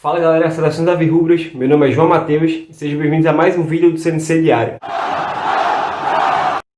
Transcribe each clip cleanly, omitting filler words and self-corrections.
Fala galera, saudações alvirrubras, meu nome é João Matheus e sejam bem-vindos a mais um vídeo do CNC Diário.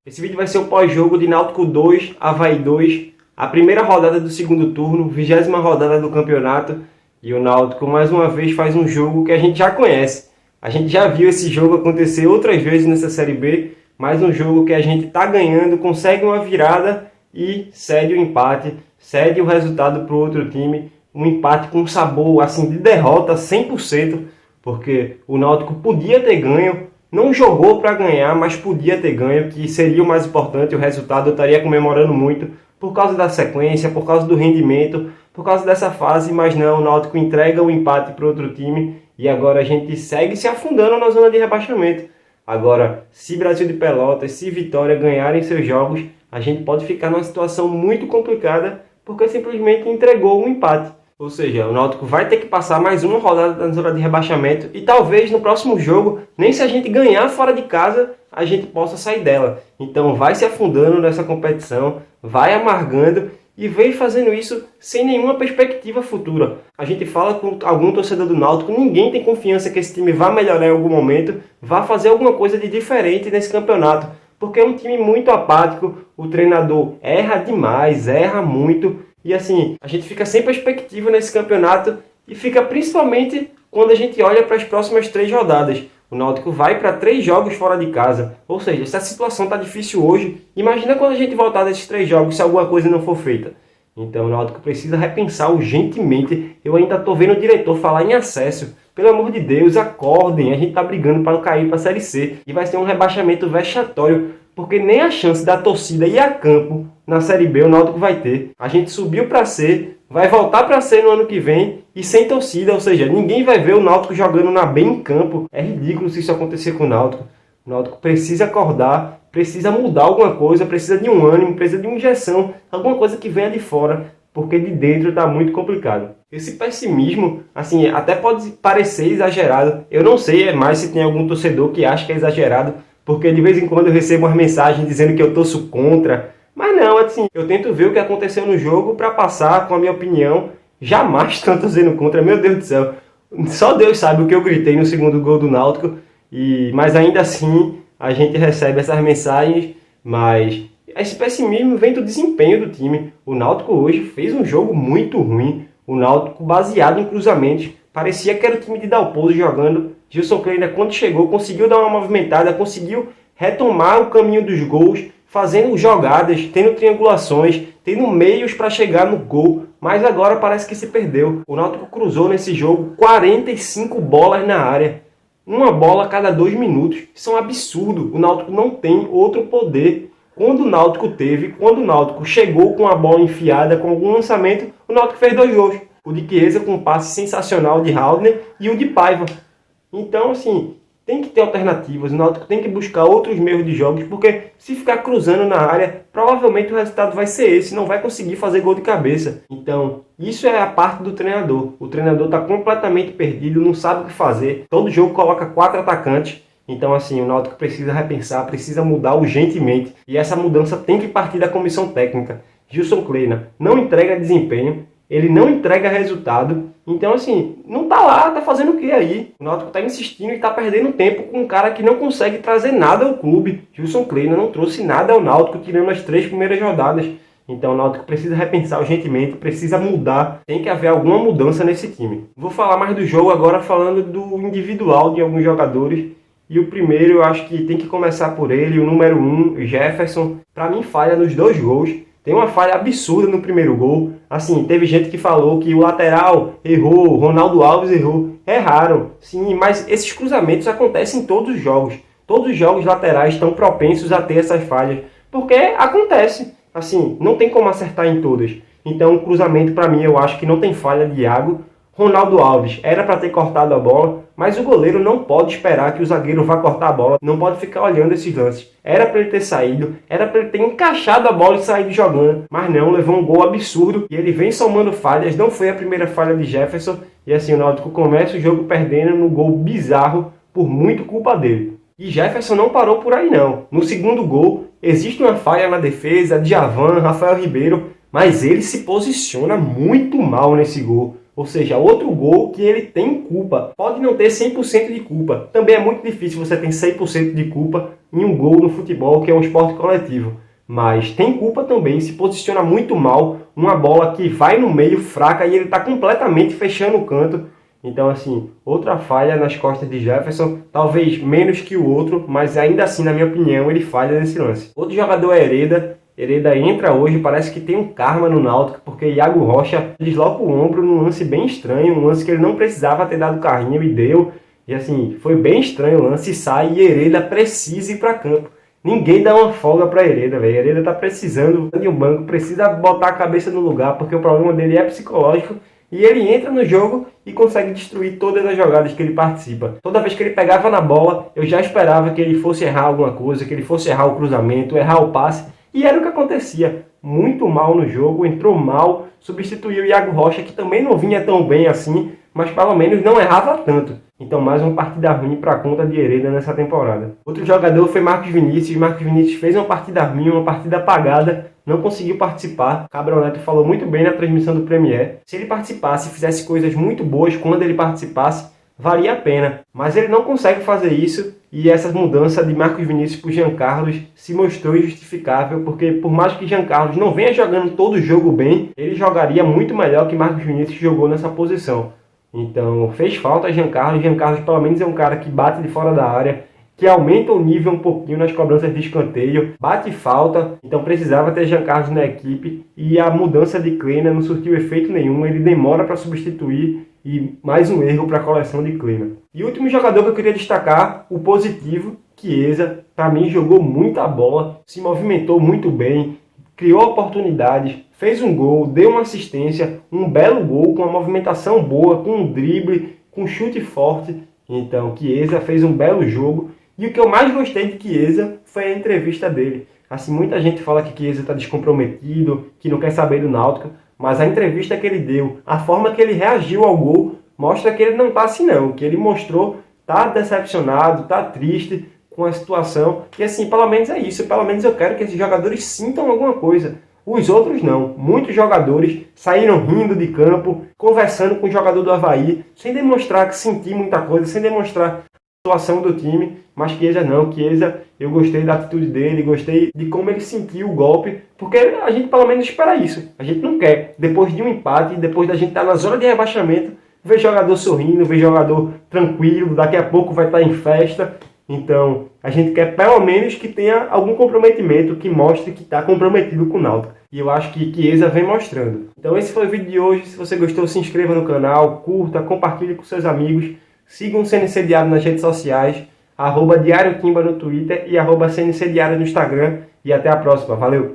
Esse vídeo vai ser o pós-jogo de Náutico 2, Avaí 2, a primeira rodada do segundo turno, 20ª rodada do campeonato, e o Náutico mais uma vez faz um jogo que a gente já conhece. A gente já viu esse jogo acontecer outras vezes nessa Série B, mais um jogo que a gente está ganhando, consegue uma virada e cede o empate, cede o resultado para o outro time. Um empate com sabor assim de derrota 100%, porque o Náutico podia ter ganho, não jogou para ganhar, mas podia ter ganho, que seria o mais importante. O resultado eu estaria comemorando muito por causa da sequência, por causa do rendimento, por causa dessa fase, mas não, o Náutico entrega o empate para outro time e agora a gente segue se afundando na zona de rebaixamento. Agora, se Brasil de Pelotas, se Vitória ganharem seus jogos, a gente pode ficar numa situação muito complicada porque simplesmente entregou um empate. Ou seja, o Náutico vai ter que passar mais uma rodada na zona de rebaixamento e talvez no próximo jogo, nem se a gente ganhar fora de casa, a gente possa sair dela. Então vai se afundando nessa competição, vai amargando e vem fazendo isso sem nenhuma perspectiva futura. A gente fala com algum torcedor do Náutico, ninguém tem confiança que esse time vá melhorar em algum momento, vá fazer alguma coisa de diferente nesse campeonato. Porque é um time muito apático, o treinador erra demais, erra muito. E assim, a gente fica sem perspectiva nesse campeonato e fica principalmente quando a gente olha para as próximas 3 rodadas. O Náutico vai para 3 jogos fora de casa. Ou seja, se a situação está difícil hoje, imagina quando a gente voltar desses 3 jogos se alguma coisa não for feita. Então o Náutico precisa repensar urgentemente. Eu ainda estou vendo o diretor falar em acesso. Pelo amor de Deus, acordem. A gente está brigando para não cair para a Série C. E vai ser um rebaixamento vexatório, porque nem a chance da torcida ir a campo na Série B o Náutico vai ter. A gente subiu para C, vai voltar para C no ano que vem e sem torcida, ou seja, ninguém vai ver o Náutico jogando na B em campo. É ridículo se isso acontecer com o Náutico. O Náutico precisa acordar, precisa mudar alguma coisa, precisa de um ânimo, precisa de uma injeção, alguma coisa que venha de fora, porque de dentro está muito complicado. Esse pessimismo, assim, até pode parecer exagerado. Eu não sei mais se tem algum torcedor que acha que é exagerado, porque de vez em quando eu recebo umas mensagens dizendo que eu torço contra. Mas não, assim, eu tento ver o que aconteceu no jogo para passar com a minha opinião. Jamais estou torcendo contra, meu Deus do céu. Só Deus sabe o que eu gritei no segundo gol do Náutico. Mas ainda assim, a gente recebe essas mensagens. Mas esse pessimismo vem do desempenho do time. O Náutico hoje fez um jogo muito ruim. O Náutico baseado em cruzamentos. Parecia que era o time de Dalpozo jogando. Gilson Kleina, quando chegou, conseguiu dar uma movimentada, conseguiu retomar o caminho dos gols, fazendo jogadas, tendo triangulações, tendo meios para chegar no gol, mas agora parece que se perdeu. O Náutico cruzou nesse jogo 45 bolas na área, uma bola a cada 2 minutos. Isso é um absurdo. O Náutico não tem outro poder. Quando o Náutico chegou com a bola enfiada, com algum lançamento, o Náutico fez 2 gols. O de Chiesa com um passe sensacional de Haldner e o de Paiva. Então, assim, tem que ter alternativas. O Náutico tem que buscar outros meios de jogos, porque se ficar cruzando na área, provavelmente o resultado vai ser esse, não vai conseguir fazer gol de cabeça. Então, isso é a parte do treinador. O treinador está completamente perdido, não sabe o que fazer. Todo jogo coloca 4 atacantes. Então, assim, o Náutico precisa repensar, precisa mudar urgentemente. E essa mudança tem que partir da comissão técnica. Gilson Kleina não entrega desempenho, ele não entrega resultado. Então, assim, não tá lá, tá fazendo o que aí? O Náutico tá insistindo e tá perdendo tempo com um cara que não consegue trazer nada ao clube. Gilson Kleina não trouxe nada ao Náutico, tirando as 3 primeiras rodadas. Então o Náutico precisa repensar urgentemente, precisa mudar. Tem que haver alguma mudança nesse time. Vou falar mais do jogo agora, falando do individual de alguns jogadores. E o primeiro, eu acho que tem que começar por ele, o número 1, Jefferson. Pra mim, falha nos 2 gols. Tem uma falha absurda no primeiro gol. Assim, teve gente que falou que o lateral errou, o Ronaldo Alves errou. Erraram, sim, mas esses cruzamentos acontecem em todos os jogos. Todos os jogos laterais estão propensos a ter essas falhas. Porque acontece. Assim, não tem como acertar em todas. Então, o cruzamento, para mim, eu acho que não tem falha de Iago. Ronaldo Alves era para ter cortado a bola, mas o goleiro não pode esperar que o zagueiro vá cortar a bola, não pode ficar olhando esses lances. Era para ele ter saído, era para ele ter encaixado a bola e saído jogando, mas não, levou um gol absurdo e ele vem somando falhas. Não foi a primeira falha de Jefferson e assim o Náutico começa o jogo perdendo no gol bizarro por muito culpa dele. E Jefferson não parou por aí não. No segundo gol existe uma falha na defesa, Djavan, Rafael Ribeiro, mas ele se posiciona muito mal nesse gol. Ou seja, outro gol que ele tem culpa. Pode não ter 100% de culpa. Também é muito difícil você ter 100% de culpa em um gol no futebol, que é um esporte coletivo. Mas tem culpa também, se posiciona muito mal, uma bola que vai no meio fraca e ele está completamente fechando o canto. Então, assim, outra falha nas costas de Jefferson, talvez menos que o outro, mas ainda assim, na minha opinião, ele falha nesse lance. Outro jogador é Hereda. Hereda entra hoje, parece que tem um karma no Náutico, porque Iago Rocha desloca o ombro num lance bem estranho, um lance que ele não precisava ter dado carrinho e deu. E assim, foi bem estranho o lance, sai e Hereda precisa ir para campo. Ninguém dá uma folga para Hereda, velho. Hereda tá precisando de um banco, precisa botar a cabeça no lugar, porque o problema dele é psicológico. E ele entra no jogo e consegue destruir todas as jogadas que ele participa. Toda vez que ele pegava na bola, eu já esperava que ele fosse errar alguma coisa, que ele fosse errar o cruzamento, errar o passe. E era o que acontecia. Muito mal no jogo, entrou mal, substituiu o Iago Rocha, que também não vinha tão bem assim, mas pelo menos não errava tanto. Então mais uma partida ruim para a conta de Hereda nessa temporada. Outro jogador foi Marcos Vinícius. Marcos Vinícius fez uma partida ruim, uma partida apagada, não conseguiu participar. Cabral Neto falou muito bem na transmissão do Premier. Se ele participasse e fizesse coisas muito boas quando ele participasse, valia a pena. Mas ele não consegue fazer isso e essa mudança de Marcos Vinícius para o Jean Carlos se mostrou injustificável, porque por mais que Jean Carlos não venha jogando todo o jogo bem, ele jogaria muito melhor que Marcos Vinícius jogou nessa posição. Então fez falta Jean Carlos. Jean Carlos pelo menos é um cara que bate de fora da área, que aumenta o nível um pouquinho nas cobranças de escanteio, bate falta, então precisava ter Jean Carlos na equipe e a mudança de Kleina não surtiu efeito nenhum, ele demora para substituir e mais um erro para a coleção de Kleina. E o último jogador que eu queria destacar, o positivo, Chiesa, para mim jogou muita bola, se movimentou muito bem, criou oportunidades, fez um gol, deu uma assistência, um belo gol com uma movimentação boa, com um drible, com um chute forte. Então Chiesa fez um belo jogo. E o que eu mais gostei de Chiesa foi a entrevista dele. Assim, muita gente fala que Chiesa está descomprometido, que não quer saber do Náutico, mas a entrevista que ele deu, a forma que ele reagiu ao gol, mostra que ele não está assim não, que ele mostrou, tá decepcionado, tá triste com a situação, e assim, pelo menos é isso, pelo menos eu quero que esses jogadores sintam alguma coisa. Os outros não, muitos jogadores saíram rindo de campo, conversando com o jogador do Avaí, sem demonstrar que sentiu muita coisa, sem demonstrar situação do time, mas Chiesa não, Chiesa, eu gostei da atitude dele, gostei de como ele sentiu o golpe, porque a gente pelo menos espera isso, a gente não quer, depois de um empate, depois da gente estar na zona de rebaixamento, ver jogador sorrindo, ver jogador tranquilo, daqui a pouco vai estar em festa, então a gente quer pelo menos que tenha algum comprometimento, que mostre que está comprometido com o Náutico. E eu acho que Chiesa vem mostrando. Então esse foi o vídeo de hoje. Se você gostou, se inscreva no canal, curta, compartilhe com seus amigos. Sigam o CNC Diário nas redes sociais, @Diário Timba no Twitter e @CNC Diário no Instagram. E até a próxima. Valeu!